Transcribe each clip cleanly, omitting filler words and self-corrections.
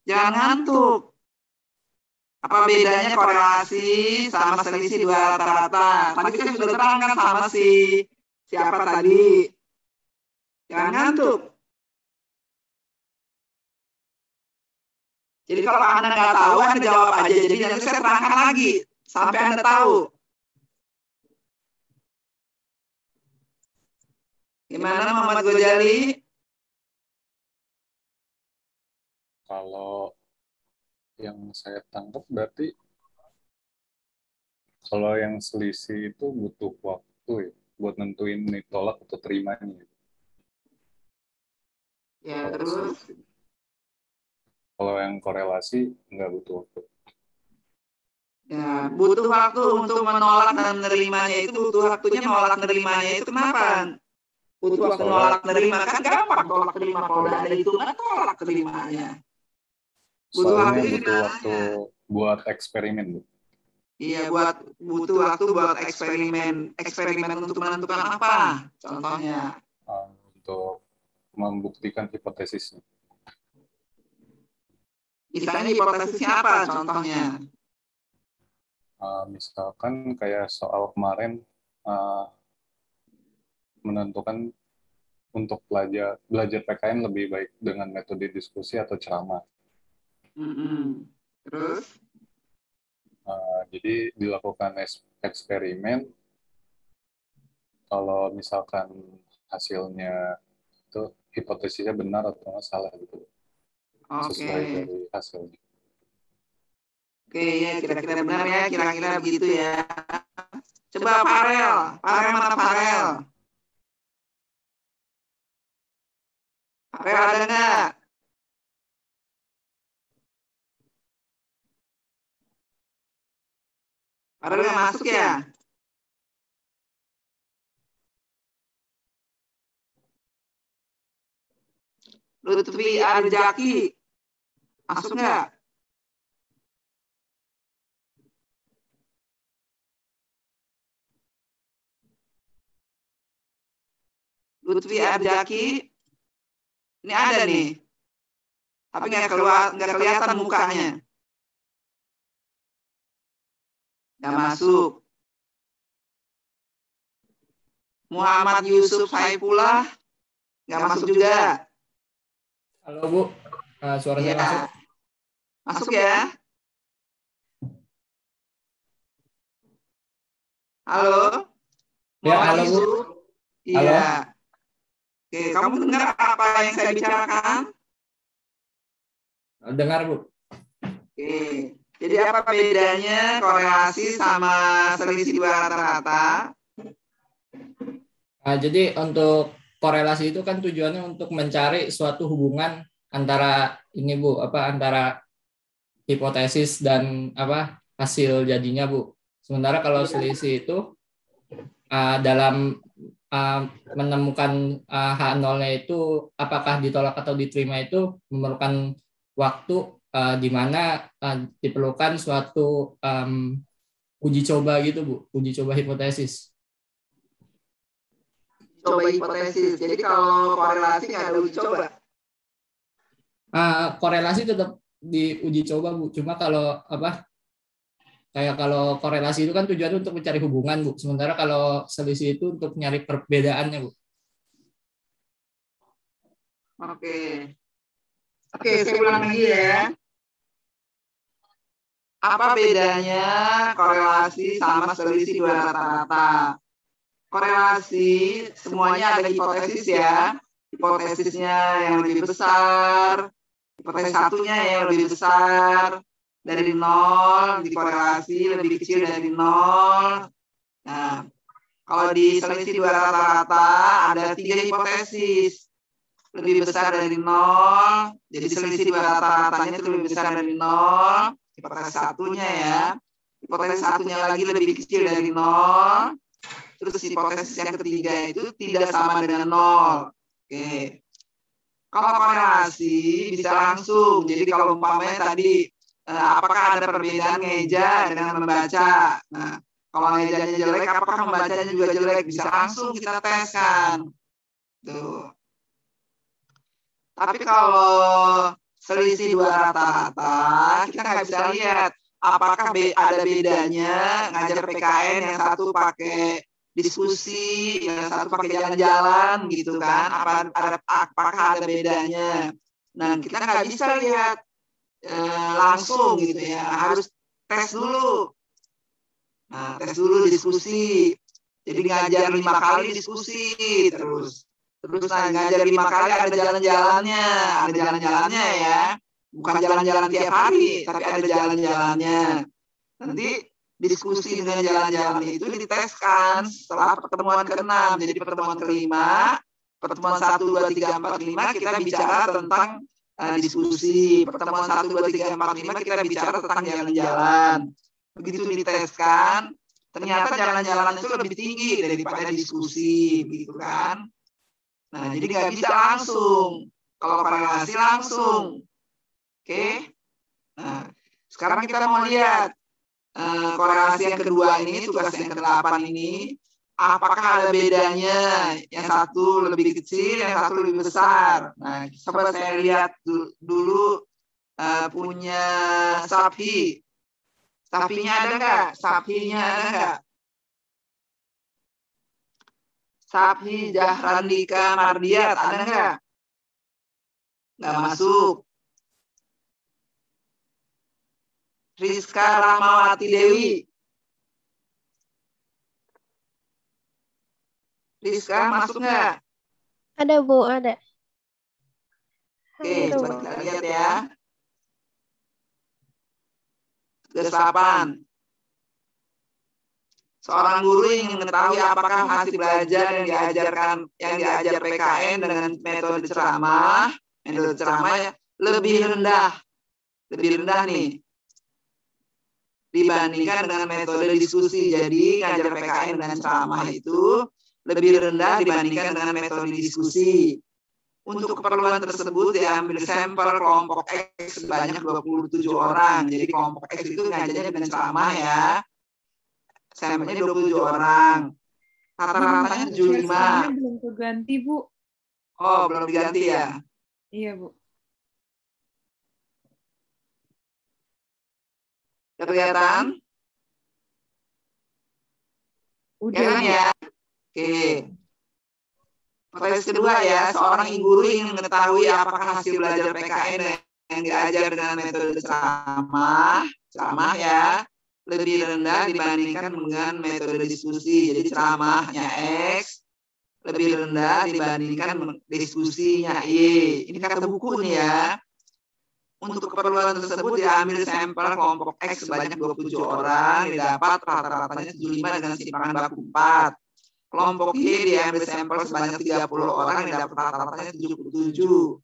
Jangan ngantuk. Apa bedanya korelasi sama selisih dua rata-rata? Tadi saya sudah terangkan sama siapa tadi. Jangan ngantuk. Jadi kalau Anda nggak tahu, Anda jawab aja. Jadi nanti saya terangkan lagi sampai Anda tahu. Gimana Muhammad Ghazali? Kalau yang saya tangkap berarti kalau yang selisih itu butuh waktu ya buat nentuin nih tolak atau terimanya. Ya, terus? Kalau yang korelasi nggak butuh waktu. Ya, butuh waktu untuk menolak dan menerimanya itu, butuh waktunya menolak menerimanya itu kenapa? Butuh waktu nolak menerima, kan gampang tolak terima, kalau udah ada hitungan tolak terimanya. Soalnya butuh waktu buat eksperimen. Iya, butuh waktu buat eksperimen untuk menentukan apa contohnya. Untuk membuktikan hipotesisnya. Misalnya hipotesisnya apa contohnya? Misalkan kayak soal kemarin menentukan untuk belajar PKN lebih baik dengan metode diskusi atau ceramah. Terus? Jadi dilakukan eksperimen. Kalau misalkan hasilnya itu hipotesisnya benar atau nggak salah gitu. Sesuai dari hasilnya. Oke, ya kira-kira benar ya, kira-kira begitu ya. Coba Farel mana Farel? Farel ada nggak? Farel nggak masuk ya? Lutfi Arjaki masuk nggak? Lutfi Arjaki ini ada nih, tapi nggak kelihatan mukanya. Nggak masuk. Muhammad Yusuf Saifullah nggak masuk juga. Halo Bu, suaranya masuk. Masuk ya. Halo. Ya, halo Bu. Iya. Oke, kamu dengar apa yang saya bicarakan? Dengar Bu. Oke. Jadi apa bedanya korelasi sama selisih dua rata-rata? Jadi untuk korelasi itu kan tujuannya untuk mencari suatu hubungan antara ini Bu, antara hipotesis dan hasil jadinya Bu. Sementara kalau selisih itu dalam menemukan H0-nya itu apakah ditolak atau diterima itu memerlukan waktu di mana diperlukan suatu uji coba gitu Bu, uji coba hipotesis. Coba hipotesis. Jadi kalau korelasi nggak ada uji coba? Korelasi tetap diuji coba Bu. Cuma kalau kalau korelasi itu kan tujuannya untuk mencari hubungan Bu. Sementara kalau selisih itu untuk nyari perbedaannya Bu. Oke, saya ulang lagi ya. Apa bedanya korelasi sama selisih dua rata-rata? Korelasi semuanya ada hipotesis ya. Hipotesisnya yang lebih besar, hipotesis satunya yang lebih besar dari 0, dikorelasi lebih kecil dari 0. Nah, kalau di selisih dua rata-rata ada 3 hipotesis. Lebih besar dari 0, jadi selisih dua rata-ratanya itu lebih besar dari 0. Hipotesis satunya ya. Hipotesis satunya lagi lebih kecil dari 0. Terus hipotesis yang ketiga itu tidak sama dengan 0. Oke. Kalau korelasi bisa langsung. Jadi kalau umpamanya tadi apakah ada perbedaan ngeja dengan membaca? Nah, kalau ngejanya jelek, apakah membacanya juga jelek? Bisa langsung kita teskan. Tuh. Tapi kalau selisih dua rata-rata, kita nggak bisa lihat apakah ada bedanya ngajar PKN yang satu pakai diskusi, yang satu pakai jalan-jalan gitu kan, apakah ada bedanya. Nah, kita nggak bisa lihat langsung gitu ya, harus tes dulu. Nah, tes dulu diskusi. Jadi ngajar 5 kali diskusi terus ngajar 5 kali ada jalan-jalannya ya. Bukan jalan-jalan tiap hari, tapi ada jalan-jalannya. Nanti diskusi dengan jalan-jalan itu diteskan setelah pertemuan ke-6. Jadi pertemuan ke-5, pertemuan 1, 2, 3, 4, 5 kita bicara tentang diskusi. Pertemuan 1, 2, 3, 4, 5 kita bicara tentang jalan-jalan. Begitu diteskan, ternyata jalan-jalan itu lebih tinggi daripada diskusi, gitu kan. Nah, jadi nggak bisa langsung. Kalau korelasi langsung. Oke. Nah, sekarang kita mau lihat korelasi yang kedua ini, tugas yang ke-8 ini, apakah ada bedanya? Yang satu lebih kecil, yang satu lebih besar. Nah, coba saya lihat dulu punya Sapi. Sapinya ada nggak? Sapinya ada nggak? Sapi Jahrandika Mardiat ada nggak? Nggak masuk. Rizka Rahmawati Dewi. Rizka masuk nggak? Ada, Bu, ada. Oke, coba kita lihat ya. Ke-8. Seorang guru ingin mengetahui apakah hasil belajar yang diajar PKN dengan metode ceramah ya, lebih rendah nih dibandingkan dengan metode diskusi. Jadi ngajar PKN dengan ceramah itu lebih rendah dibandingkan dengan metode diskusi. Untuk keperluan tersebut diambil sampel kelompok X sebanyak 27 orang. Jadi kelompok X itu ngajarnya dengan ceramah ya. Sampelnya 27 orang. Rata-ratanya 75. Belum keganti, Bu. Oh, belum diganti ya? Iya, Bu. Kelihatan? Udah, Kelihatan Bu. ya? Oke. Pertanyaan kedua ya, seorang guru ingin mengetahui apakah hasil belajar PKN yang diajar dengan metode ceramah ya, lebih rendah dibandingkan dengan metode diskusi. Jadi ceramahnya X lebih rendah dibandingkan diskusinya Y. Ini kata buku nih ya. Untuk keperluan tersebut diambil sampel kelompok X sebanyak 27 orang, didapat rata-ratanya 75 dengan simpangan baku 4. Kelompok Y diambil sampel sebanyak 30 orang, didapat rata-ratanya 77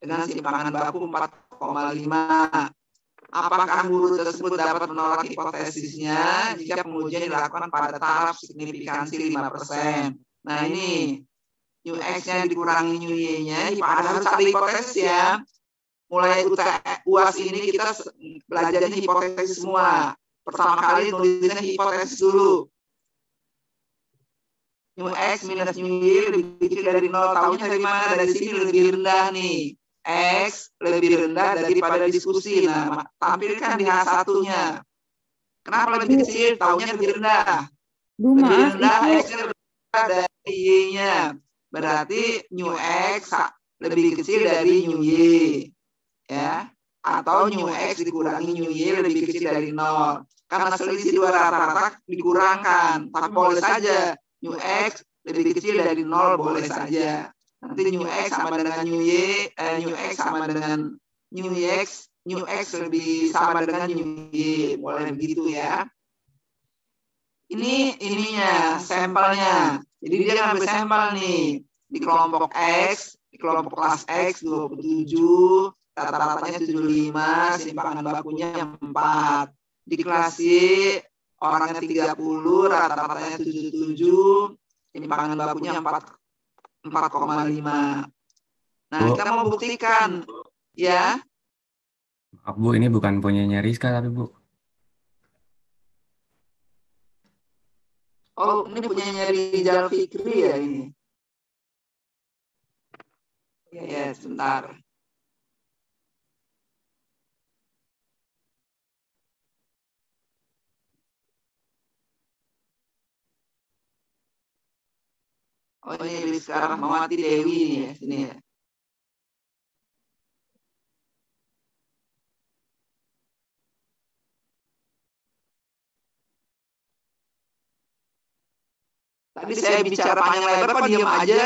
dengan simpangan baku 4,5. Apakah guru tersebut dapat menolak hipotesisnya jika pengujian dilakukan pada taraf signifikansi 5%? Nah ini, new X-nya dikurangi new Y-nya, padahal harus ada hipotesis ya. Mulai UAS ini kita belajarnya hipotesis semua. Pertama kali nulisnya hipotesis dulu. New X minus new Y lebih kecil dari 0. Tahunya dari mana? Dari sini lebih rendah nih. X lebih rendah daripada diskusi. Nah, tampilkan di H1-nya. Kenapa lebih kecil? Tahunya lebih rendah. Lebih rendah, X-nya lebih rendah dari Y-nya. Berarti new X lebih kecil dari new Y. Ya. Atau new X dikurangi new Y lebih kecil dari 0. Karena selisih dua rata-rata dikurangkan. Tapi boleh saja new X lebih kecil dari 0, boleh saja. Nanti new X sama dengan new Y, new X sama dengan new X, new X lebih sama dengan new Y, boleh begitu ya. Ini ininya, sampelnya. Jadi dia ngambil sampel nih di kelompok X, di kelompok kelas X 27, rata-ratanya 75, simpangan bakunya 4. Di kelas Y orangnya 30, rata-ratanya 77, simpangan bakunya 4,5. Nah, Bu, kita mau buktikan ya. Maaf Bu, ini bukan punyanya Rizka tapi Bu. Oh, ini punyanya Rizal Fikri ya ini. Ya, sebentar. Oh ini Rizka Rahmawati Dewi nih ya, sini ya. Tadi saya bicara panjang lebar, kok diam aja,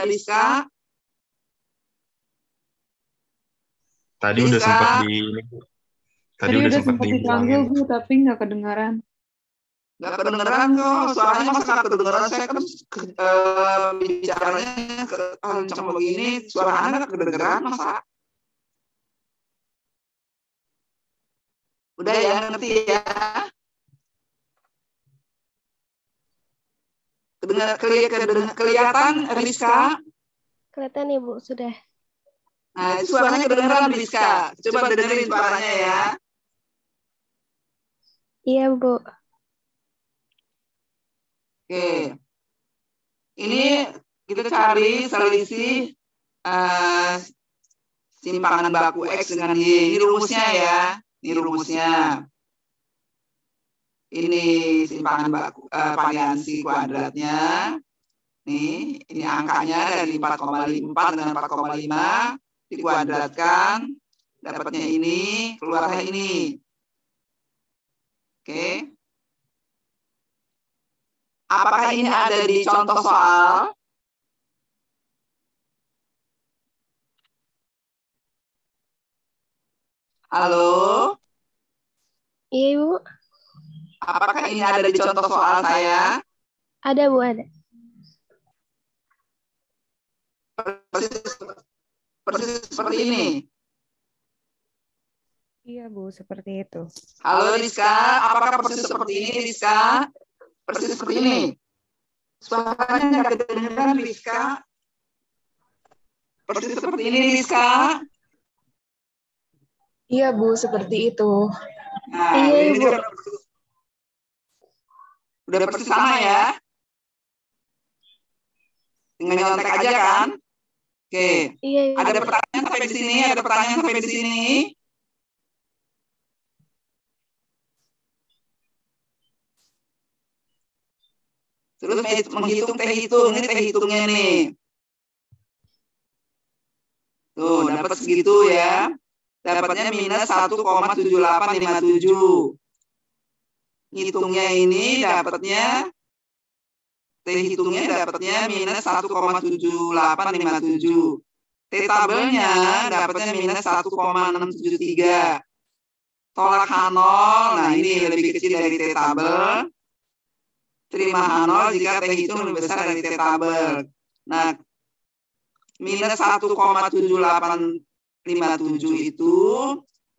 Rizka? Tadi Rizka. udah sempat di Tadi udah sempat dipanggil Bu, tapi nggak kedengaran. Nggak kedengeran kok, suaranya masa nggak kedengeran? Saya kan bicaranya kencang begini, suara Anda nggak kedengeran masa? Udah ya, ngerti ya? Kelihatan Rizka? Kelihatan Ibu, sudah. Nah, suaranya kedengeran Rizka. Coba dengerin suaranya ya. Iya Bu. Oke. Ini kita cari selisih simpangan baku X dengan Y. Ini rumusnya ya. Ini rumusnya. Ini simpangan baku variansi kuadratnya. Nih, ini angkanya dari 4,4 dengan 4,5 dikuadratkan, dapatnya ini, keluarnya ini. Oke. Apakah ini ada di contoh soal? Halo? Iya Ibu. Apakah ini ada di contoh soal saya? Ada Bu, ada. Persis seperti ini. Iya Bu, seperti itu. Halo Rizka, apakah persis seperti ini Rizka? Persis seperti ini. Suaranya nggak kedengeran Rizka? Persis seperti ini Rizka? Iya Bu, seperti itu. Nah, Iya, ini Ibu. udah persis sama ya? Tinggal nyontek aja kan? Oke. Iya Ibu. Ada pertanyaan sampai di sini? Ada pertanyaan sampai di sini? Terus menghitung T hitung, ini T hitungnya nih. Tuh, dapat segitu ya. Dapatnya minus 1,7857. Hitungnya ini dapatnya, T hitungnya dapatnya minus 1,7857. T tabelnya dapatnya minus 1,673. Tolak H0, nah ini lebih kecil dari T tabel. Terima H0 jika T hitung lebih besar dari T tabel. Nah, minus 1,7857 itu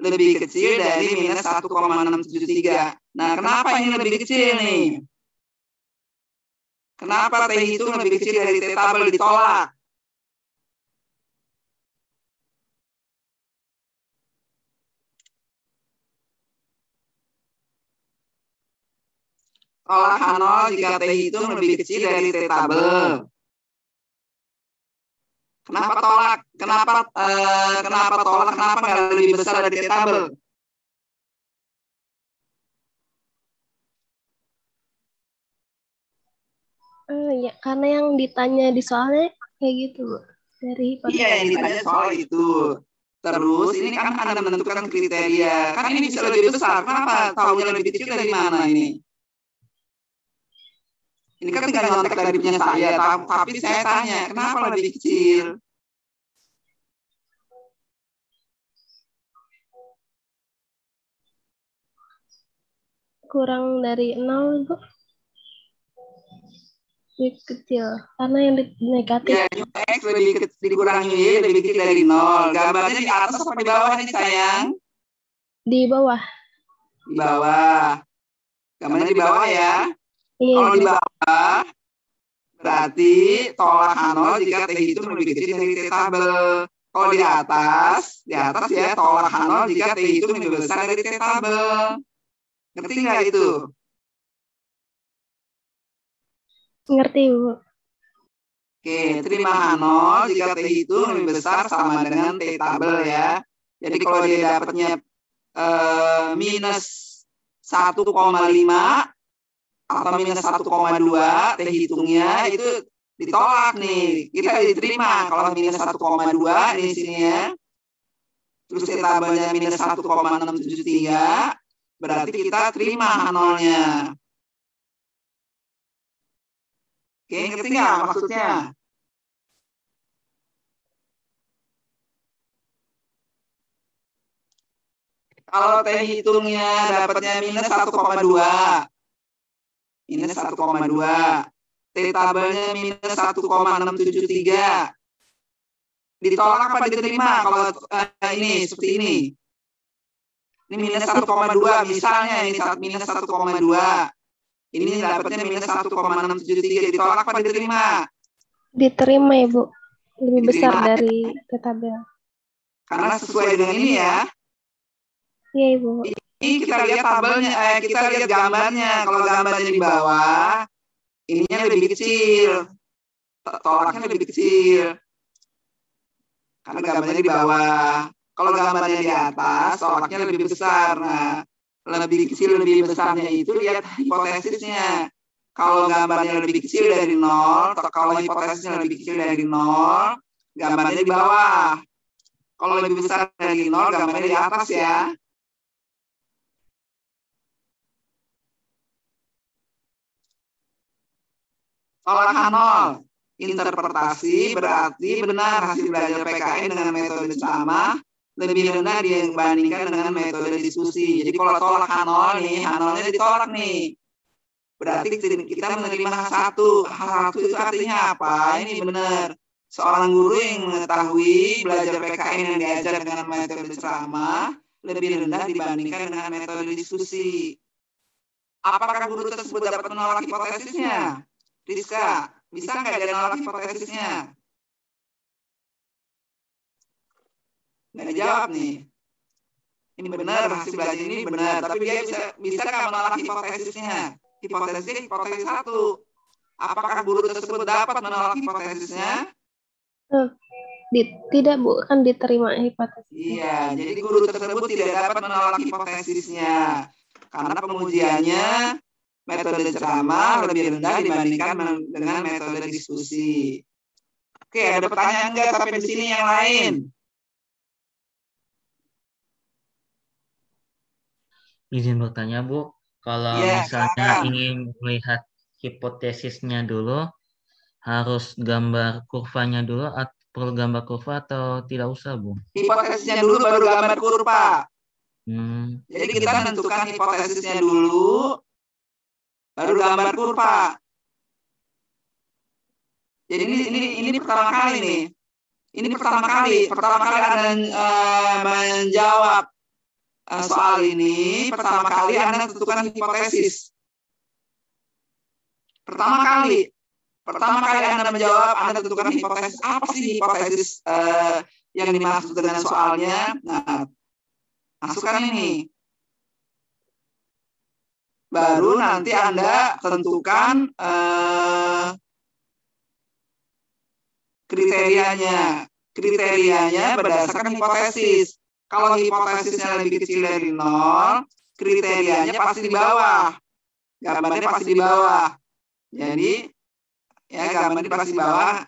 lebih kecil dari minus 1,673. Nah, kenapa ini lebih kecil nih? Kenapa T hitung lebih kecil dari T tabel ditolak? Tolak H0 jika T hitung lebih kecil dari T tabel. Kenapa tolak? Kenapa tolak? Kenapa nggak lebih besar dari T tabel? Ya, karena yang ditanya di soalnya kayak gitu Bu. Dari Iya, yang ditanya soal itu. Terus ini kan Anda menentukan kriteria. Kan ini bisa lebih besar. Kenapa? Tahunya lebih kecil dari mana ini? Ini kan tinggal nyontek dari punya saya. Tapi saya tanya, kenapa lebih kecil? kurang dari 0 Bu. Lebih kecil. Karena yang negatif. Ya, X lebih kecil dikurangi Y lebih kecil dari 0. Gambarnya di atas apa di bawah ini sayang? Di bawah. Di bawah. Gambarnya di bawah ya. Iya. Kalau di bawah, berarti tolak H0 jika T hitung lebih kecil dari T tabel. Kalau di atas ya tolak H0 jika T hitung lebih besar dari T tabel. Ngerti nggak itu? Ngerti Bu. Oke, terima H0 jika T hitung lebih besar sama dengan T tabel ya. Jadi kalau dia dapatnya minus 1,5 atau minus 1,2 T hitungnya itu ditolak nih. Kita diterima kalau minus 1,2 di sini ya. Terus tabelnya minus 1,673, berarti kita terima H0-nya. Oke, ngerti nggak maksudnya? Kalau T hitungnya dapatnya minus 1,2. Minus 1,2. T tabelnya minus 1,673. Ditolak apa diterima kalau ini seperti ini? Ini minus 1,2 misalnya ini minus 1,2. Ini dapatnya minus 1,673. Ditolak apa diterima? Diterima, Ibu. Lebih besar Diterima. dari tabel. Karena sesuai dengan ini ya. Iya, Ibu. Ini kita lihat tabelnya, kita lihat gambarnya. Kalau gambarnya di bawah, ininya lebih kecil. Tolaknya lebih kecil. Karena gambarnya di bawah. Kalau gambarnya di atas, tolaknya lebih besar. Nah, lebih kecil, lebih besarnya itu lihat hipotesisnya. Kalau gambarnya lebih kecil dari 0, kalau hipotesisnya lebih kecil dari 0, gambarnya di bawah. Kalau lebih besar dari 0, gambarnya di atas ya. Tolak H0. Interpretasi berarti benar hasil belajar PKN dengan metode sama lebih rendah dibandingkan dengan metode diskusi. Jadi kalau tolak H0 nih, H0-nya ditolak nih. Berarti kita menerima H1. H1 itu artinya apa? Ini benar. Seorang guru yang mengetahui belajar PKN yang diajar dengan metode ceramah lebih rendah dibandingkan dengan metode diskusi. Apakah guru tersebut dapat menolak hipotesisnya? Rizka, bisa nggak dia nolak hipotesisnya? Nggak jawab nih. Ini benar, hasil belajar ini benar. Tapi dia bisa nggak menolak hipotesisnya? Hipotesisnya hipotesis 1. Apakah guru tersebut dapat menolak hipotesisnya? Tidak, Bu. Kan diterima hipotesisnya. Iya, jadi guru tersebut tidak dapat menolak hipotesisnya. Karena pengujiannya metode ceramah lebih rendah dibandingkan dengan metode diskusi. Oke, ada pertanyaan nggak sampai di sini yang lain? Izin bertanya, Bu. Kalau Iya, misalnya silakan. ingin melihat hipotesisnya dulu, harus gambar kurvanya dulu, perlu gambar kurva atau tidak usah, Bu? Hipotesisnya dulu baru gambar kurva. Hmm. Jadi kita menentukan hipotesisnya dulu, baru gambar kurva. Jadi ini pertama kali nih. Ini pertama kali Anda menjawab soal ini. Pertama kali Anda tentukan hipotesis. Pertama kali Anda menjawab, Anda tentukan hipotesis. Apa sih hipotesis yang dimaksud dengan soalnya? Nah, masukkan ini. Baru nanti Anda tentukan kriterianya. Kriterianya berdasarkan hipotesis. Kalau hipotesisnya lebih kecil dari 0, kriterianya pasti di bawah. Gambarnya pasti di bawah. Jadi, ya gambarnya pasti di bawah.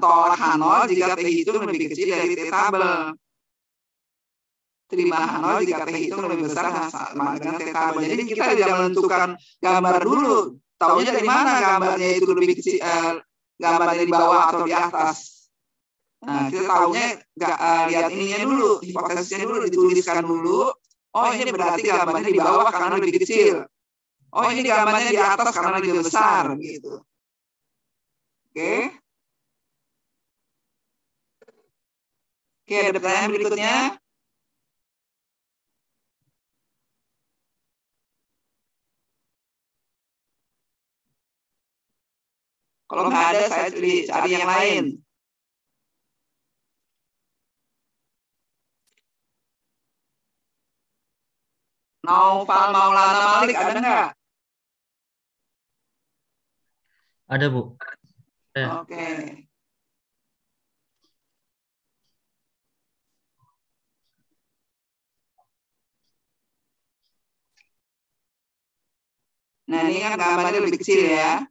Tolak H0 jika T hitung lebih kecil dari T tabel. Terima H0 jika T hitung lebih besar sama dengan T tabel. Jadi kita jangan menentukan gambar dulu. Taunya dari mana gambarnya itu lebih kecil, gambarnya di bawah atau di atas. Nah, kita tahunya lihat ininya dulu, hipotesisnya dulu, dituliskan dulu. Oh, ini berarti gambarnya di bawah karena lebih kecil. Oh, ini gambarnya di atas karena lebih besar, gitu. Oke. Oke, ada pertanyaan berikutnya. Kalau nggak ada, saya cari yang lain. Naufal Maulana Malik, ada nggak? Ada, Bu. Oke. Nah, ini kan gambarnya lebih kecil ya.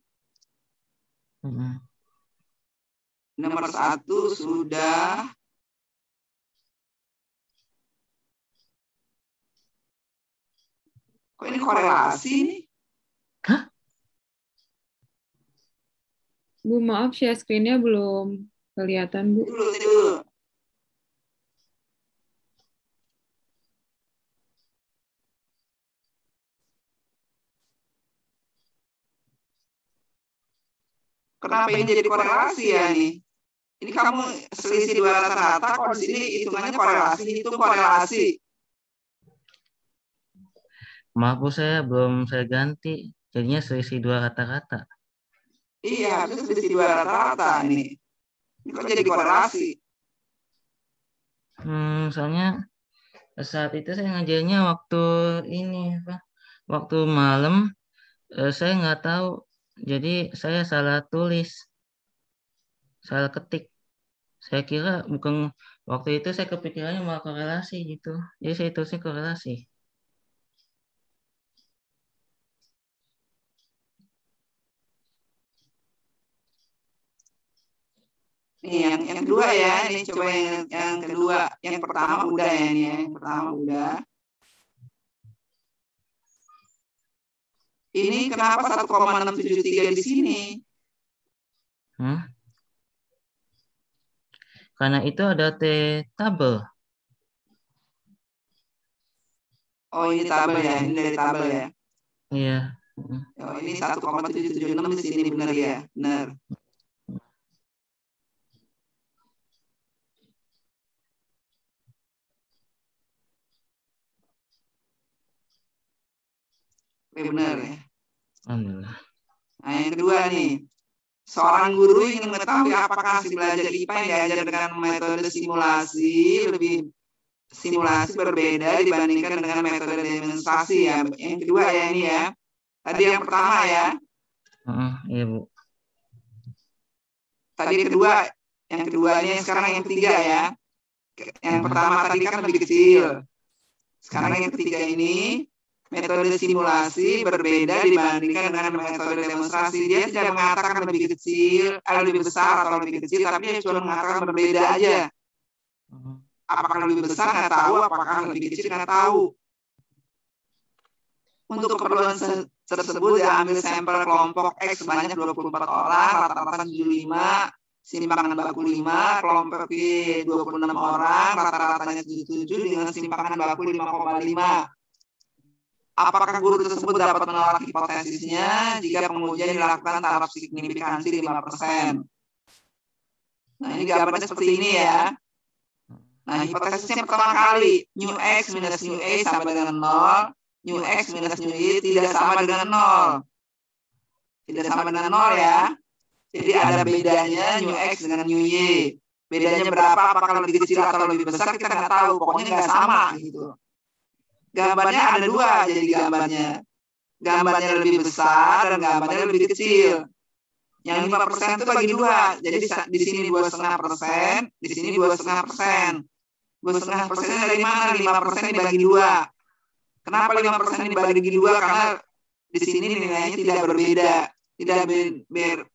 Nomor 1 sudah. Kok ini korelasi nih? Bu, maaf share screen-nya belum kelihatan, Bu. Dulu. Kenapa ini jadi korelasi ya nih? Ini kamu selisih 2 rata-rata, kok di sini hitungannya korelasi, hitung korelasi. Maaf Bu, saya ganti. Jadinya selisih 2 rata-rata. Iya, itu selisih 2 rata-rata ini. Ini kok jadi korelasi? Soalnya saat itu saya ngajarnya waktu ini, waktu malam, saya nggak tahu. Jadi saya salah tulis, salah ketik. Saya kira bukan, waktu itu saya kepikirannya malah korelasi gitu. Jadi saya tulisnya korelasi. Nih yang kedua ya, ini coba yang kedua. Yang pertama udah ya ini ya, yang pertama udah. Ini kenapa 1,673 di sini? Karena itu ada tabel. Oh ini tabel ya, ini dari tabel ya. Iya. Oh, ini 1,776 di sini benar ya, benar. Oke, benar ya. Alhamdulillah. Nah, yang kedua nih. Seorang guru ingin mengetahui apakah hasil belajar IPA yang diajar dengan metode simulasi berbeda dibandingkan dengan metode demonstrasi ya. Yang kedua ya ini ya. Tadi yang pertama ya. Iya Bu. Tadi yang kedua ini sekarang yang ketiga ya. Yang pertama tadi kan lebih kecil. Sekarang yang ketiga ini metode simulasi berbeda dibandingkan dengan metode demonstrasi. Dia tidak mengatakan lebih kecil, lebih besar atau lebih kecil, tapi dia cuma mengatakan berbeda aja. Apakah lebih besar nggak tahu, apakah lebih kecil nggak tahu. Untuk keperluan tersebut diambil sampel kelompok X sebanyak 24 orang, rata-rata 75, simpangan baku 5, kelompok Y 26 orang, rata-ratanya 77 dengan simpangan baku 5,5. Apakah guru tersebut dapat menolak hipotesisnya jika pengujian dilakukan taraf signifikansi 5%? Nah, ini gambarnya seperti ini ya. Nah, hipotesisnya pertama kali, mu X minus mu A sama dengan 0, mu X minus mu Y tidak sama dengan 0. Tidak sama dengan 0 ya. Jadi ada bedanya mu X dengan mu Y. Bedanya berapa, apakah lebih kecil atau lebih besar, kita nggak tahu. Pokoknya nggak sama gitu. Gambarnya ada 2, jadi gambarnya lebih besar dan gambarnya lebih kecil. Yang 5% itu bagi 2, jadi di sini 2,5%, di sini 2,5%. 2,5% dari mana? 5% dibagi 2. Kenapa 5% dibagi 2? Karena di sini nilainya tidak berbeda.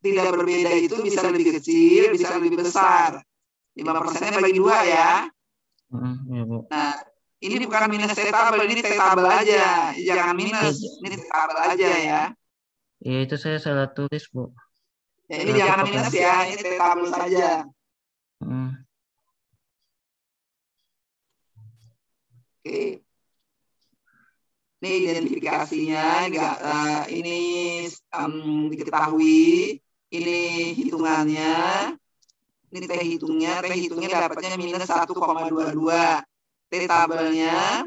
Tidak berbeda itu bisa lebih kecil, bisa lebih besar. 5%-nya bagi 2 ya. Nah, ini bukan minus T tabel, ini T tabel aja. Jangan minus, ini T tabel aja ya. Iya, itu saya salah tulis, Bu. Ya, ini jangan minus ya, ini T tabel saja. Oke. Ini identifikasinya, ini diketahui, ini hitungannya, ini T hitungnya dapatnya minus 1,22. T tabelnya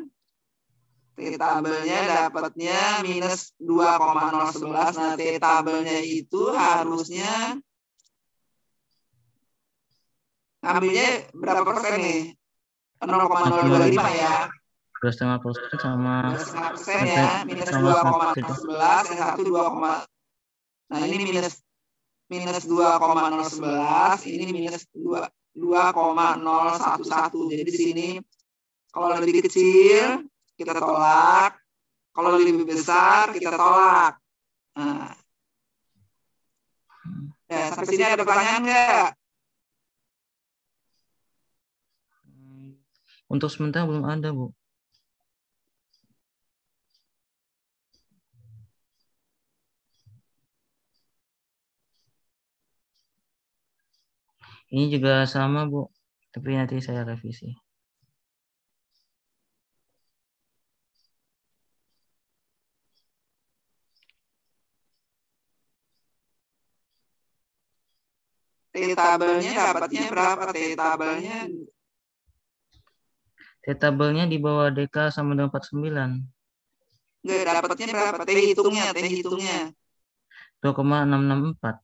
dapatnya minus 2,011. Nah, T tabelnya itu harusnya ngambilnya berapa persen nih? 0,025 ya. 2,5% sama 2,5% ya, minus 2,011, yang satu 2, nah ini minus 2,011, ini minus 2,011. Jadi di sini kalau lebih kecil kita tolak, kalau lebih besar kita tolak. Nah, ya, sampai sini ada pertanyaan nggak? Untuk sementara belum ada, Bu. Ini juga sama, Bu. Tapi nanti saya revisi. T-tabelnya dapatnya berapa T-tabelnya? T-tabelnya di bawah DK sama dengan 49. Enggak, dapatnya berapa? T-hitungnya. 2,664.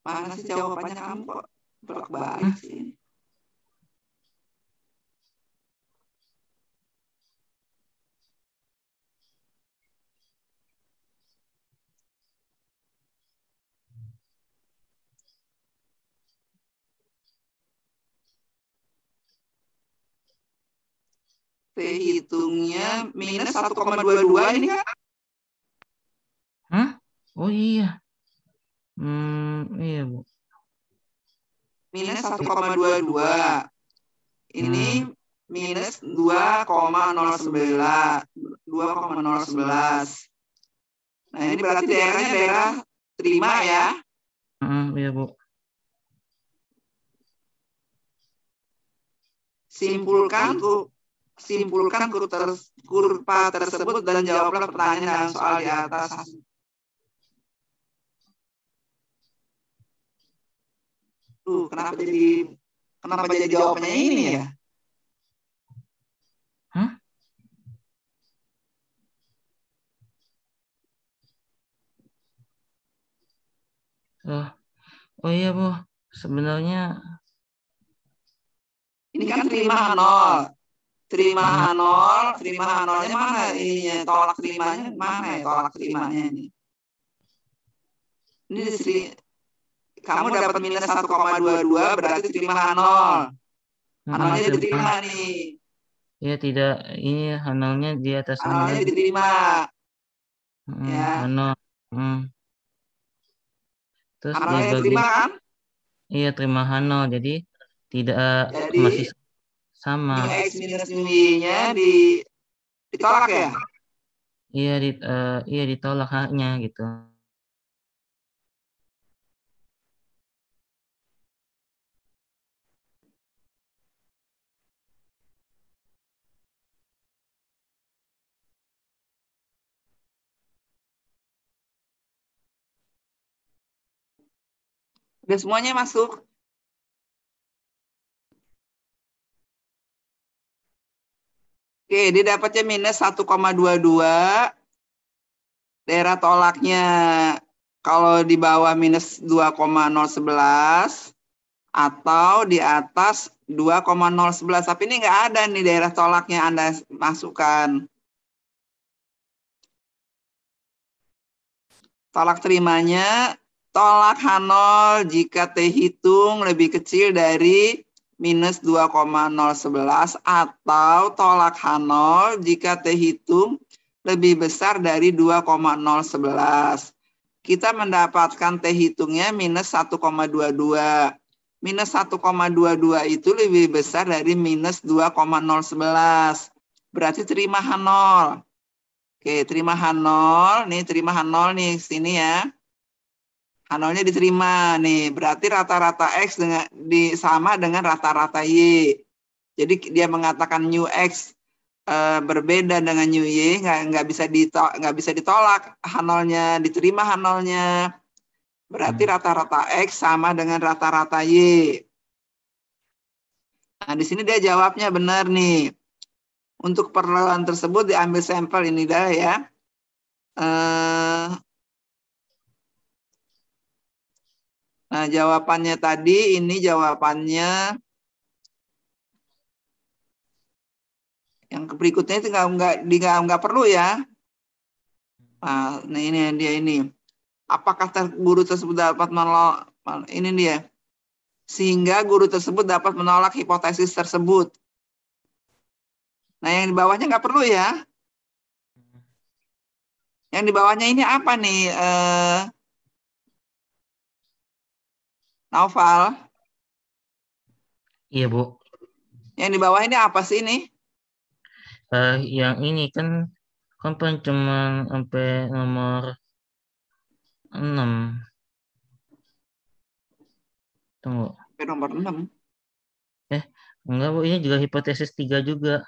Mana sih jawabannya kamu kok bolak-balik sih? T-hitungnya minus 1,22 ini kan? Hah? Oh iya. Iya, Bu. Minus 1,22. Ini minus 2,011. 2,011. Nah, ini berarti daerahnya daerah terima ya? Iya, Bu. Simpulkan kurva tersebut dan jawablah pertanyaan dalam soal di atas. Kenapa jadi jawabannya ini ya? Hah? Oh iya, Bu. Sebenarnya ini kan terima nolnya mana ininya? Tolak terimanya mana ya? Tolak terimanya ini. Ini kamu dapat minus 1,22 berarti terima nol. Nolnya diterima nih. Ya tidak, ini nolnya di atas ini. Nolnya diterima. Ya. Nol. Terus nolnya diterima kan? Iya, terima nol. Jadi tidak masih sama. X minus Y-nya ditolak ya? Iya, ditolak haknya gitu. Udah semuanya masuk? Oke, dia dapatnya minus 1,22. Daerah tolaknya kalau di bawah minus 2,011 atau di atas 2,011. Tapi ini nggak ada nih daerah tolaknya Anda masukkan. Tolak terimanya, tolak H0 jika T hitung lebih kecil dari minus 2,011 atau tolak H0 jika T hitung lebih besar dari 2,011. Kita mendapatkan T hitungnya minus 1,22. Minus 1,22 itu lebih besar dari minus 2,011. Berarti terima H0. Oke, terima H0. Nih, terima H0 nih, sini ya. H0-nya diterima nih, berarti rata-rata X sama dengan rata-rata Y. Jadi dia mengatakan new X berbeda dengan new Y, nggak bisa ditolak H0-nya, diterima H0-nya. Berarti rata-rata X sama dengan rata-rata Y. Nah, di sini dia jawabnya benar nih. Untuk perlakuan tersebut diambil sampel ini dah ya. Nah, jawabannya tadi, ini jawabannya yang berikutnya itu nggak perlu ya. Nah, ini dia ini. Apakah guru tersebut dapat menolak? Ini dia. Sehingga guru tersebut dapat menolak hipotesis tersebut. Nah, yang di bawahnya nggak perlu ya. Yang di bawahnya ini apa nih? Naufal. Iya, Bu. Yang di bawah ini apa sih ini? Yang ini kan cuma sampai nomor 6. Tunggu. Sampai nomor 6. Enggak, Bu. Ini juga hipotesis 3 juga.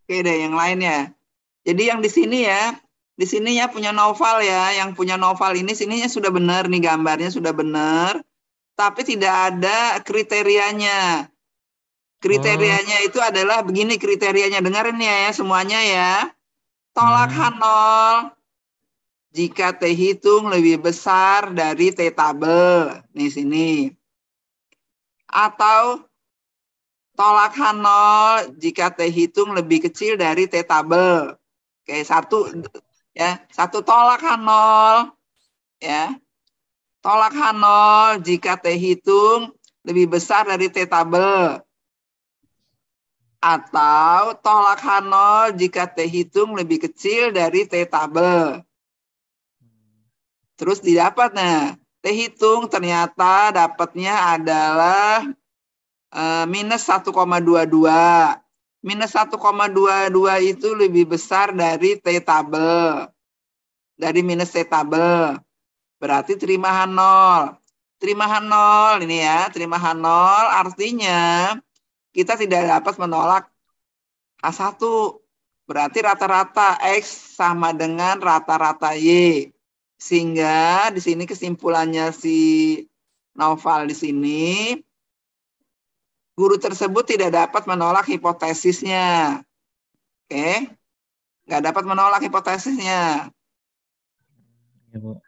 Oke deh, yang lain ya. Jadi yang di sini ya, di sini ya punya novel ya, yang punya novel ini sininya sudah benar nih, gambarnya sudah benar, tapi tidak ada kriterianya. Kriterianya itu adalah begini kriterianya, dengerin ya semuanya ya. Tolak H0 jika T hitung lebih besar dari T tabel. Nih sini. Atau tolak H0 jika T hitung lebih kecil dari T tabel. Oke, satu tolak H0 ya. Tolak H0 jika T hitung lebih besar dari T tabel. Atau tolak H0 jika T hitung lebih kecil dari T tabel. Terus didapat, nah, T hitung ternyata dapatnya adalah minus 1,22. Minus 1,22 itu lebih besar dari T tabel. Dari minus T tabel. Berarti terima H0. Terima H0 ini ya, terima H0 artinya kita tidak dapat menolak H1. Berarti rata-rata X sama dengan rata-rata Y. Sehingga di sini kesimpulannya si Naufal di sini, guru tersebut tidak dapat menolak hipotesisnya. Oke? Nggak dapat menolak hipotesisnya. Ya, Bu.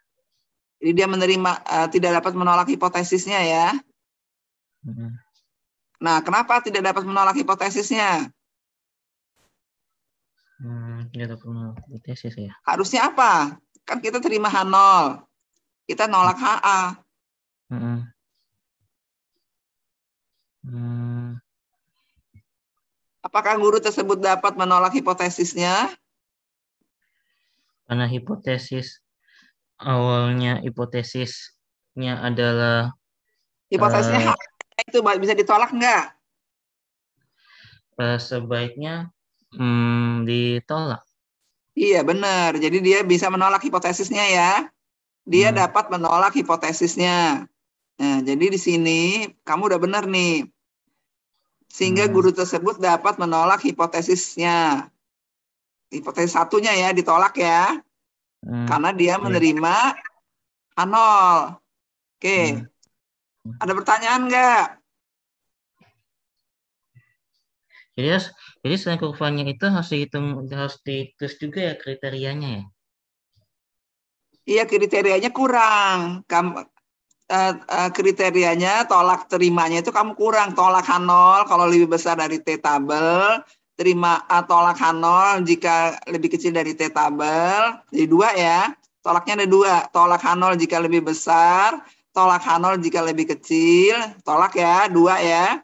Jadi dia menerima, tidak dapat menolak hipotesisnya ya. Nah, kenapa tidak dapat menolak hipotesisnya? Tidak dapat menolak hipotesis ya. Harusnya apa? Kan kita terima H0. Kita nolak HA. Apakah guru tersebut dapat menolak hipotesisnya? Karena hipotesisnya adalah hipotesisnya itu bisa ditolak enggak? Sebaiknya ditolak. Iya benar. Jadi dia bisa menolak hipotesisnya ya. Dia dapat menolak hipotesisnya. Nah, jadi di sini kamu udah benar nih. Sehingga guru tersebut dapat menolak hipotesisnya. Hipotesis satunya ya ditolak ya. Karena dia menerima H0. Oke. Ada pertanyaan enggak? Jadi selain kurvanya itu harus ditulis juga ya kriterianya ya? Iya, kriterianya kurang. Kriterianya tolak terimanya itu kamu kurang. Tolak H0 kalau lebih besar dari T tabel, terima tolak H0 jika lebih kecil dari T tabel. Jadi 2 ya. Tolaknya ada 2. Tolak H0 jika lebih besar, tolak H0 jika lebih kecil. Tolak ya, 2 ya.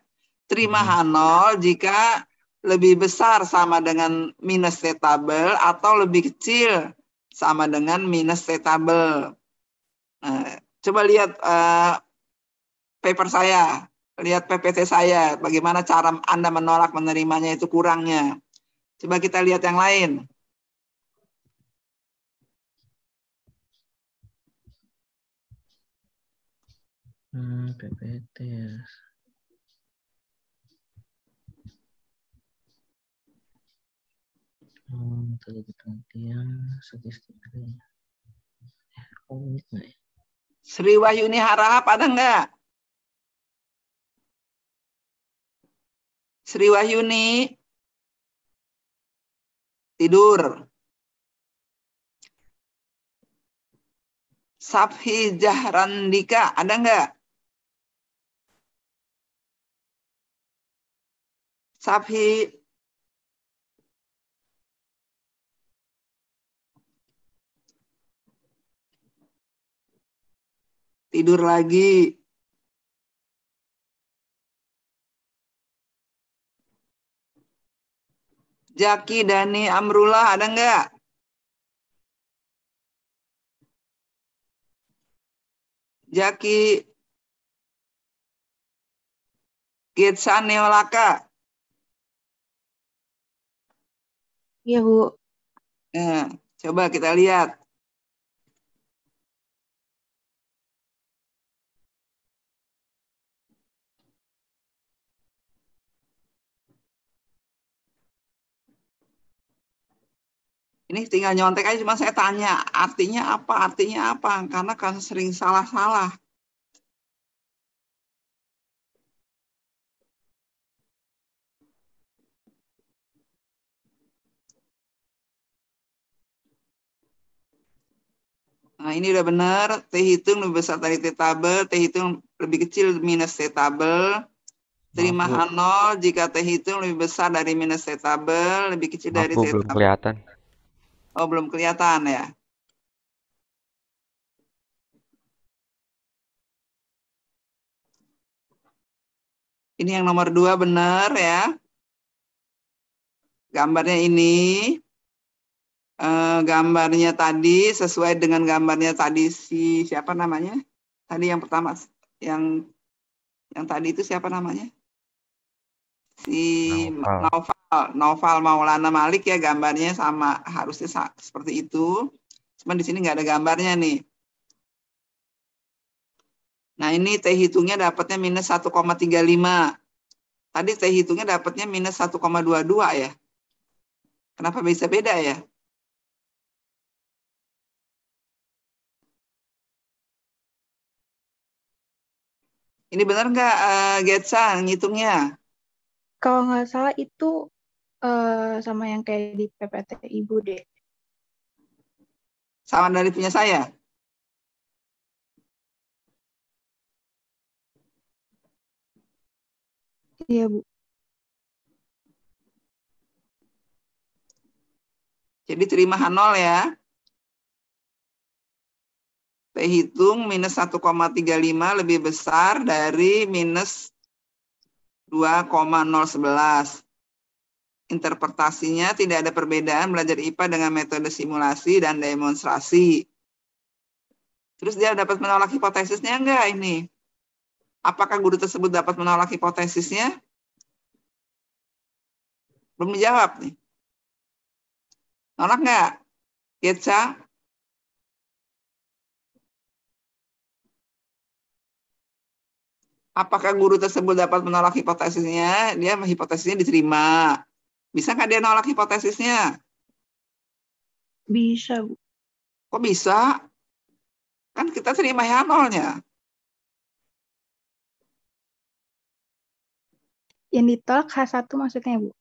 Terima H0 jika lebih besar sama dengan minus T tabel atau lebih kecil sama dengan minus T tabel. Nah, coba lihat paper saya, lihat PPT saya, bagaimana cara Anda menolak menerimanya itu kurangnya. Coba kita lihat yang lain. PPT ya. Metode penelitian statistik. Sri Wahyuni Harahap ada enggak? Sri Wahyuni tidur. Sabhi Jahrandika ada enggak? Sabhi. Tidur lagi. Jaki Dani Amrullah ada enggak? Jaki Getsa Neolaka. Iya, Bu. Nah, coba kita lihat. Ini tinggal nyontek aja, cuma saya tanya artinya apa, karena kan sering salah-salah. Nah, ini udah benar, T hitung lebih besar dari T tabel, T hitung lebih kecil minus T tabel. Terima H0 jika T hitung lebih besar dari minus T tabel, lebih kecil dari T belum tabel. kelihatan. Oh, belum kelihatan ya. Ini yang nomor 2 benar ya. Gambarnya ini. Gambarnya tadi sesuai dengan gambarnya tadi siapa namanya? Tadi yang pertama yang tadi itu siapa namanya? Si Naufal Maulana Malik ya, gambarnya sama, harusnya seperti itu. Cuman di sini nggak ada gambarnya nih. Nah, ini T hitungnya dapatnya minus 1,35. Tadi T hitungnya dapatnya minus 1,22 ya. Kenapa bisa beda ya? Ini benar nggak, Getsa, ngitungnya? Kalau nggak salah itu sama yang kayak di PPT Ibu deh. Sama dari punya saya? Iya, Bu. Jadi terima H0 ya. T hitung minus 1,35 lebih besar dari minus 2,011. Interpretasinya tidak ada perbedaan belajar IPA dengan metode simulasi dan demonstrasi. Terus dia dapat menolak hipotesisnya enggak ini? Apakah guru tersebut dapat menolak hipotesisnya? Belum dijawab nih. Nolak enggak? Getsa? Apakah guru tersebut dapat menolak hipotesisnya? Dia hipotesisnya diterima. Bisa nggak dia nolak hipotesisnya? Bisa, Bu. Kok bisa? Kan kita terima H0-nya. Yang ditolak H1 maksudnya, Bu?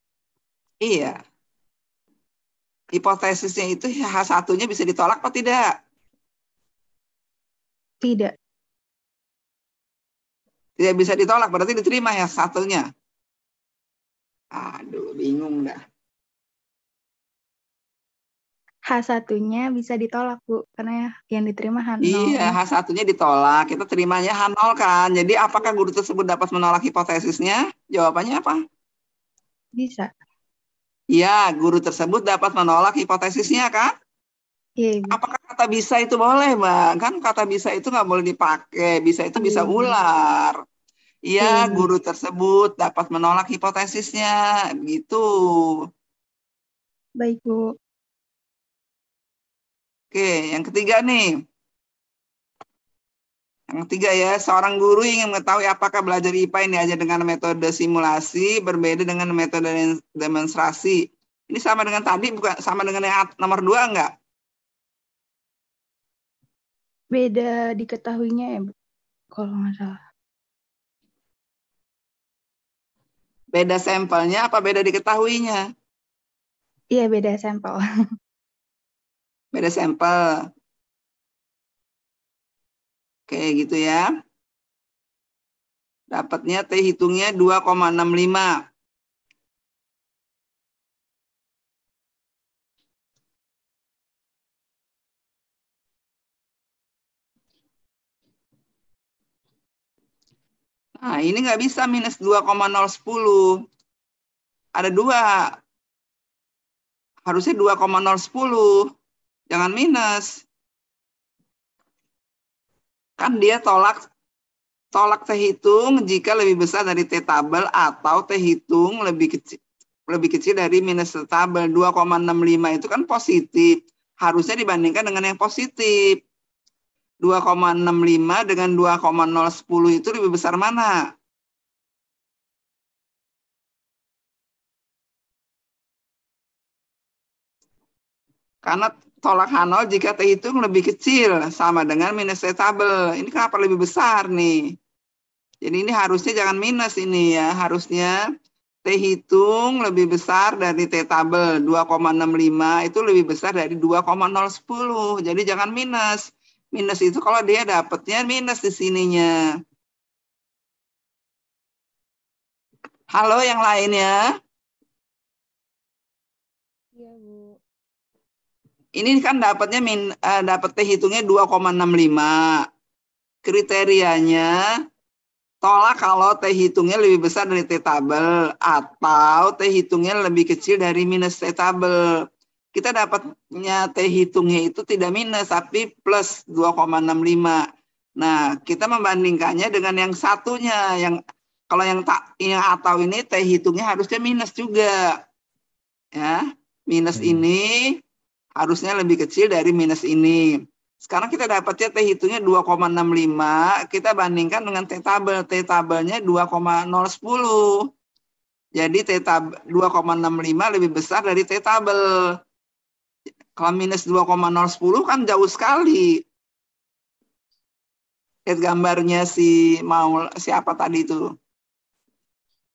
Iya. Hipotesisnya itu H1-nya bisa ditolak atau tidak? Tidak. Tidak bisa ditolak, berarti diterima ya satunya. Aduh, bingung dah. H1-nya bisa ditolak, Bu, karena yang diterima H0. Iya, H1-nya ditolak. Kita terimanya H0 kan. Jadi apakah guru tersebut dapat menolak hipotesisnya? Jawabannya apa? Bisa. Iya, guru tersebut dapat menolak hipotesisnya kan? Iya, Bu. Apakah kata bisa itu boleh, Bang? Kan kata bisa itu nggak boleh dipakai. Bisa itu bisa ular. Iya, guru tersebut dapat menolak hipotesisnya. Begitu. Baik, Bu. Oke, yang ketiga nih. Yang ketiga ya, seorang guru ingin mengetahui apakah belajar IPA ini aja dengan metode simulasi berbeda dengan metode demonstrasi. Ini sama dengan tadi, bukan sama dengan yang nomor 2 enggak? Beda diketahuinya ya, Bu, kalau nggak salah. Beda sampelnya apa beda diketahuinya? Iya, beda sampel. Beda sampel. Oke, gitu ya. Dapatnya T hitungnya 2,65. Nah, ini nggak bisa minus 2,010. Ada 2. Harusnya 2,010. Jangan minus. Kan dia tolak Tolak T hitung jika lebih besar dari T tabel atau T hitung lebih kecil dari minus T tabel. 2,65 itu kan positif. Harusnya dibandingkan dengan yang positif. 2,65 dengan 2,010 itu lebih besar mana? Karena tolak H0 jika T hitung lebih kecil sama dengan minus T tabel. Ini kenapa lebih besar nih? Jadi ini harusnya jangan minus ini ya. Harusnya T hitung lebih besar dari T tabel. 2,65 itu lebih besar dari 2,010. Jadi jangan minus. Minus itu kalau dia dapatnya minus di sininya. Halo yang lainnya? Iya, Bu. Ini kan dapatnya dapat T hitungnya 2,65. Kriterianya tolak kalau T hitungnya lebih besar dari T tabel atau T hitungnya lebih kecil dari minus T tabel. Kita dapatnya T hitungnya itu tidak minus tapi plus 2,65. Nah, kita membandingkannya dengan yang satunya, yang kalau yang atau ini T hitungnya harusnya minus juga. Ya, minus ini harusnya lebih kecil dari minus ini. Sekarang kita dapatnya T hitungnya 2,65, kita bandingkan dengan T tabel. T tabelnya 2,010. Jadi T tabel 2,65 lebih besar dari T tabel. Kalau minus 2,010 kan jauh sekali. Lihat gambarnya siapa tadi itu?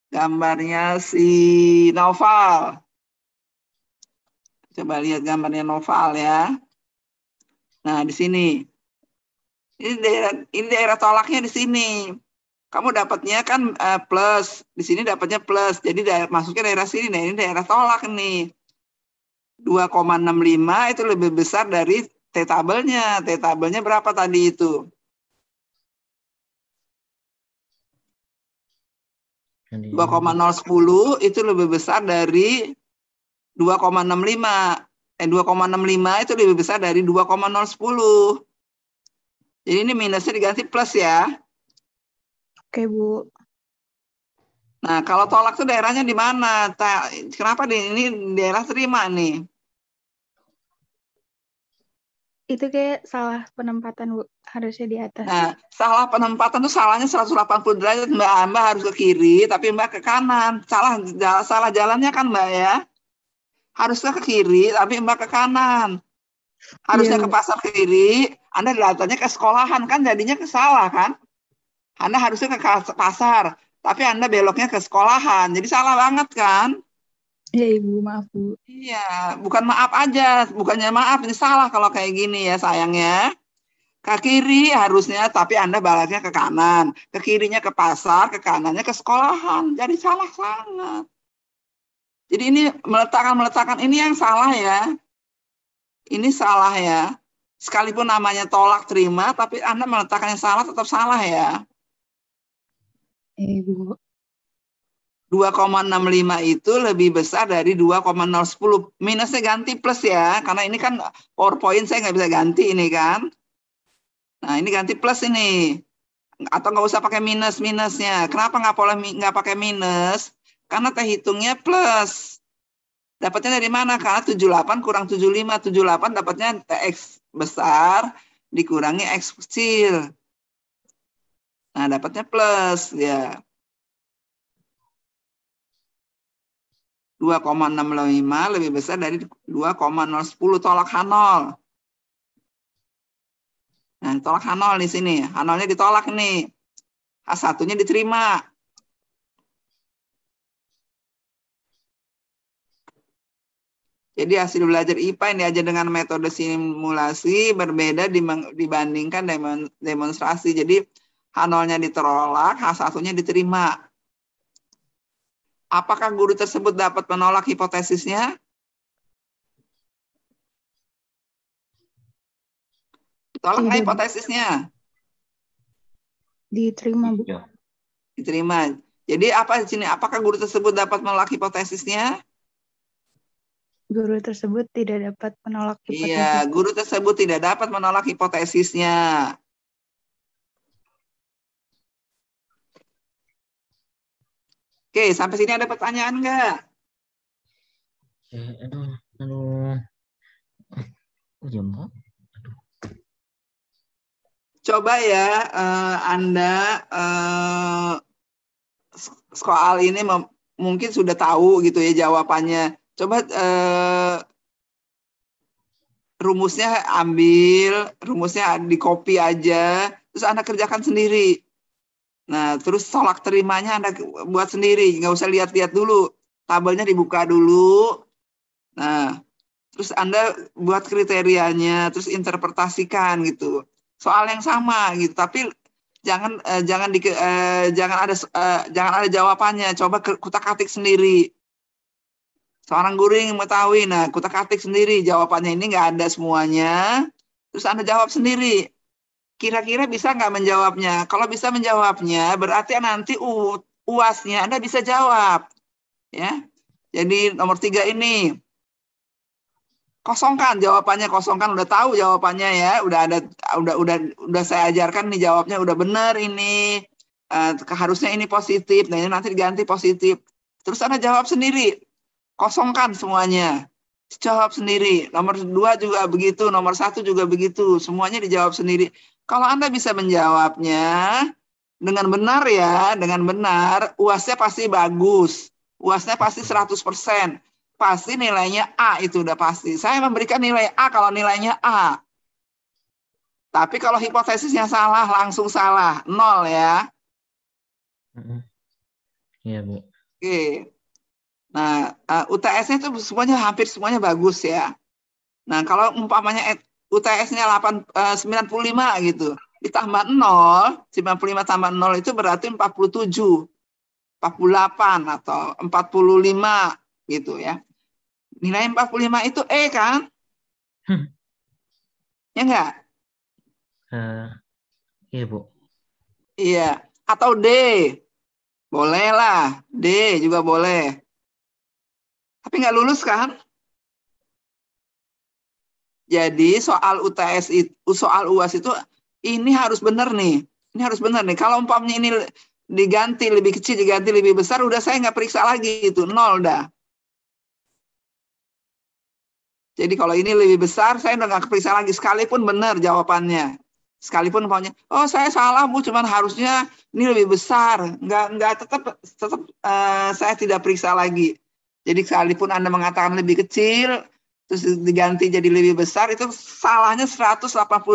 Gambarnya si Noval. Coba lihat gambarnya Noval ya. Nah, di sini. Ini daerah tolaknya di sini. Kamu dapatnya kan plus, di sini dapatnya plus. Jadi masuknya daerah sini. Nah, ini daerah tolak nih. 2,65 itu lebih besar dari T tabelnya. T tabelnya berapa tadi itu? 2,010 itu lebih besar dari 2,65. 2,65 itu lebih besar dari 2,010. Jadi ini minusnya diganti plus ya. Oke, Bu. Nah, kalau tolak itu daerahnya di mana? Kenapa ini daerah terima nih? Itu kayak salah penempatan, Bu. Harusnya di atas. Nah, salah penempatan itu salahnya 180 derajat, Mbak. Mbak harus ke kiri, tapi Mbak ke kanan. Salah jalannya kan, Mbak ya? Harusnya ke kiri, tapi Mbak ke kanan. Harusnya ke pasar kiri, Anda datanya ke sekolahan, kan jadinya kesalah kan? Anda harusnya ke pasar, tapi Anda beloknya ke sekolahan. Jadi salah banget kan? Iya, Ibu, maaf, Bu. Iya, bukan maaf aja, bukannya maaf, ini salah kalau kayak gini ya sayangnya. Ke kiri harusnya, tapi Anda baliknya ke kanan. Ke kirinya ke pasar, ke kanannya ke sekolahan. Jadi salah sangat. Jadi ini meletakkan ini yang salah ya. Ini salah ya. Sekalipun namanya tolak terima, tapi Anda meletakkan yang salah tetap salah ya. Ibu. 2,65 itu lebih besar dari 2,010. Minusnya ganti plus ya, karena ini kan PowerPoint saya nggak bisa ganti ini kan. Nah ini ganti plus ini, atau nggak usah pakai minusnya. Kenapa nggak pakai minus? Karena T hitungnya plus. Dapatnya dari mana? Karena 78 kurang 75. 78 dapatnya X besar dikurangi X kecil. Nah, dapatnya plus ya. 2,65 lebih besar dari 2,010 tolak H0. Nah, tolak H0 di sini. H0-nya ditolak nih. H1-nya diterima. Jadi hasil belajar IPA yang diajar dengan metode simulasi berbeda dibandingkan demonstrasi. Jadi H0-nya ditolak, H1-nya diterima. Apakah guru tersebut dapat menolak hipotesisnya? Ditolak nggak hipotesisnya? Diterima, Bu. Diterima. Jadi apa di sini? Apakah guru tersebut dapat menolak hipotesisnya? Guru tersebut tidak dapat menolak hipotesis. Iya, guru tersebut tidak dapat menolak hipotesisnya. Oke, sampai sini ada pertanyaan nggak? Aduh. Jam berapa? Coba ya, Anda soal ini mungkin sudah tahu gitu ya jawabannya. Coba rumusnya rumusnya di copy aja, terus Anda kerjakan sendiri. Nah, terus tolak terimanya Anda buat sendiri, nggak usah lihat-lihat dulu. Tabelnya dibuka dulu. Nah, terus Anda buat kriterianya, terus interpretasikan gitu. Soal yang sama gitu, tapi jangan ada jawabannya. Coba kutak-atik sendiri. Seorang guru yang mengetahui, nah kutak-atik sendiri jawabannya ini nggak ada semuanya. Terus Anda jawab sendiri. Kira-kira bisa nggak menjawabnya? Kalau bisa menjawabnya, berarti nanti UASnya Anda bisa jawab. Ya, jadi nomor 3 ini kosongkan jawabannya, kosongkan, udah tahu jawabannya ya, udah saya ajarkan nih jawabnya udah benar ini, harusnya ini positif, nah ini nanti diganti positif. Terus Anda jawab sendiri, kosongkan semuanya, jawab sendiri. Nomor 2 juga begitu, nomor 1 juga begitu, semuanya dijawab sendiri. Kalau Anda bisa menjawabnya dengan benar ya, dengan benar, UASnya pasti bagus. UASnya pasti 100%. Pasti nilainya A, itu udah pasti. Saya memberikan nilai A kalau nilainya A. Tapi kalau hipotesisnya salah, langsung salah. 0 ya. Iya, Bu. Oke. Nah, UTS-nya itu hampir semuanya bagus ya. Nah, kalau umpamanya UTS-nya 95 gitu, ditambah 0, 95 tambah 0 itu berarti 47, 48 atau 45 gitu ya. Nilai 45 itu E kan? Ya enggak? Iya, Bu. Iya. Atau D. Boleh lah. D juga boleh. Tapi nggak lulus kan? Jadi soal UTS itu, soal UAS itu ini harus benar nih. Ini harus benar nih. Kalau umpamanya ini diganti lebih kecil, diganti lebih besar, udah saya nggak periksa lagi itu, 0 dah. Jadi kalau ini lebih besar, saya udah nggak periksa lagi sekalipun benar jawabannya. Sekalipun umpamanya, oh saya salah Bu, cuman harusnya ini lebih besar. Nggak tetap saya tidak periksa lagi. Jadi sekalipun Anda mengatakan lebih kecil, terus diganti jadi lebih besar, itu salahnya 180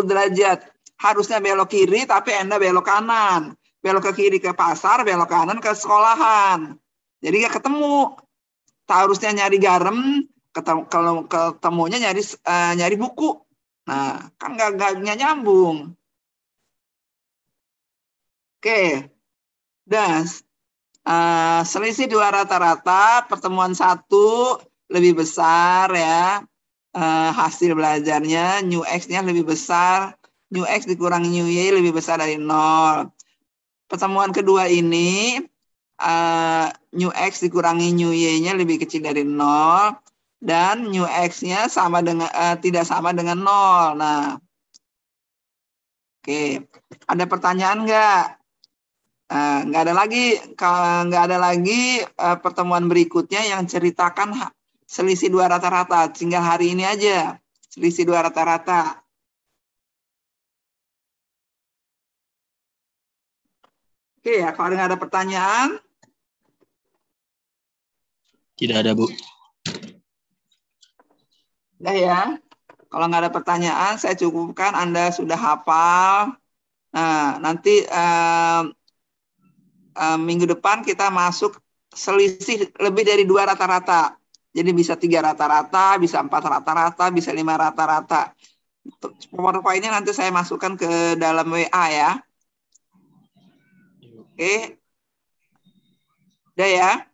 derajat. Harusnya belok kiri, tapi Anda belok kanan. Belok ke kiri ke pasar, belok kanan ke sekolahan. Jadi nggak ketemu. Harusnya nyari garam, kalau ketemunya nyari buku. Nah, kan nggak nyambung. Oke. Dan selisih 2 rata-rata, pertemuan 1 lebih besar ya. Hasil belajarnya, new X-nya lebih besar. New X dikurangi new Y lebih besar dari 0. Pertemuan kedua ini, new X dikurangi new Y-nya lebih kecil dari 0. Dan new X-nya tidak sama dengan 0. Nah, oke. Ada pertanyaan nggak? Nggak ada lagi pertemuan berikutnya yang ceritakan selisih 2 rata-rata. Tinggal hari ini aja selisih 2 rata-rata. Oke ya, kalau nggak ada pertanyaan? Tidak ada, Bu. Udah ya. Kalau nggak ada pertanyaan, saya cukupkan Anda sudah hafal. Nah, nanti minggu depan kita masuk selisih lebih dari 2 rata-rata. Jadi bisa 3 rata-rata, bisa 4 rata-rata, bisa 5 rata-rata. PowerPoint-nya nanti saya masukkan ke dalam WA ya. Oke. Udah ya.